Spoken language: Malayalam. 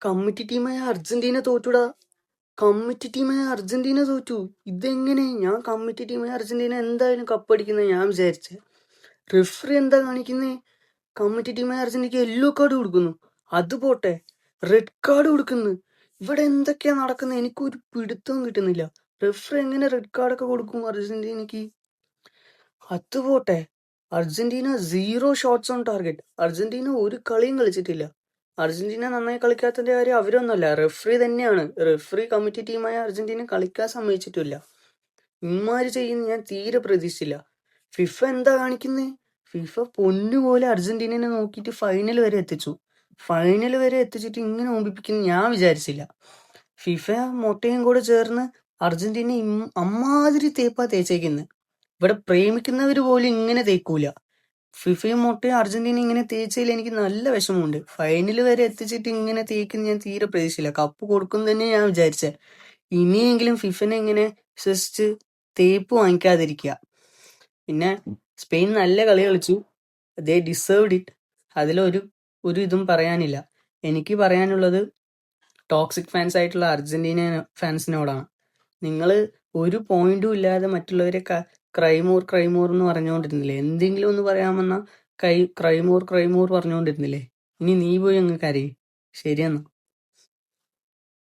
കമ്മിറ്റി ടീമായ അർജന്റീന തോറ്റുടാ. കമ്മിറ്റി ടീമായ അർജന്റീന തോറ്റു. ഇതെങ്ങനെ? ഞാൻ കമ്മിറ്റി ടീമായ അർജന്റീന എന്തായാലും കപ്പടിക്കുന്നത് ഞാൻ വിചാരിച്ചേ. റെഫറി എന്താ കാണിക്കുന്നേ? കമ്മിറ്റി ടീമായ അർജന്റീനക്ക് യെല്ലോ കാർഡ് കൊടുക്കുന്നു. അത് പോട്ടെ, റെഡ് കാർഡ് കൊടുക്കുന്നു. ഇവിടെ എന്തൊക്കെയാ നടക്കുന്നത്? എനിക്കൊരു പിടുത്തവും കിട്ടുന്നില്ല. റെഫറി എങ്ങനെ റെഡ് കാർഡൊക്കെ കൊടുക്കും അർജന്റീനക്ക്? അത് പോട്ടെ, Argentina 0 shots on target. Argentina ഒരു കളിയും കളിച്ചിട്ടില്ല. അർജന്റീന നന്നായി കളിക്കാത്തതിന്റെ കാര്യം അവരൊന്നുമല്ല, റെഫറി തന്നെയാണ്. റെഫറി കമ്മിറ്റി ടീമായ അർജന്റീന കളിക്കാൻ സമ്മതിച്ചിട്ടില്ല. ഇമാര് ചെയ്യുന്ന ഞാൻ തീരെ പ്രതീക്ഷിച്ചില്ല. ഫിഫ എന്താ കാണിക്കുന്നേ? ഫിഫ പൊന്നുപോലെ അർജന്റീനനെ നോക്കിയിട്ട് ഫൈനൽ വരെ എത്തിച്ചു. ഫൈനൽ വരെ എത്തിച്ചിട്ട് ഇങ്ങനെ ഓമ്പിപ്പിക്കുന്നു ഞാൻ വിചാരിച്ചില്ല. ഫിഫ മൊട്ടയും കൂടെ ചേർന്ന് അർജന്റീന അമ്മാതിരി തേപ്പാ തേച്ചേക്കുന്നത്. ഇവിടെ പ്രേമിക്കുന്നവര് പോലും ഇങ്ങനെ തേക്കൂല. ഫിഫയും മൊട്ടയും അർജന്റീന ഇങ്ങനെ തേച്ചതിൽ എനിക്ക് നല്ല വിഷമമുണ്ട്. ഫൈനൽ വരെ എത്തിച്ചിട്ട് ഇങ്ങനെ തേക്കുന്ന ഞാൻ തീരെ പ്രതീക്ഷിച്ചില്ല. കപ്പ് കൊടുക്കും തന്നെ ഞാൻ വിചാരിച്ചേ. ഇനിയെങ്കിലും ഫിഫനെ ഇങ്ങനെ വിശ്വസിച്ച് തേപ്പ് വാങ്ങിക്കാതിരിക്കുക. പിന്നെ സ്പെയിൻ നല്ല കളി കളിച്ചു. ദേ ഡിസേർവ്ഡ് ഇറ്റ്. അതിലൊരു ഇതും പറയാനില്ല. എനിക്ക് പറയാനുള്ളത് ടോക്സിക് ഫാൻസ് ആയിട്ടുള്ള അർജന്റീന ഫാൻസിനോടാണ്. നിങ്ങൾ ഒരു പോയിന്റും ഇല്ലാതെ മറ്റുള്ളവരെ ക്രൈമോർ എന്ന് പറഞ്ഞുകൊണ്ടിരുന്നില്ലേ? എന്തെങ്കിലും ഒന്ന് പറയാമെന്നാ ക്രൈമോർ പറഞ്ഞുകൊണ്ടിരുന്നില്ലേ? ഇനി നീ പോയി അങ്ങ് കരയും. ശരിയെന്നാ.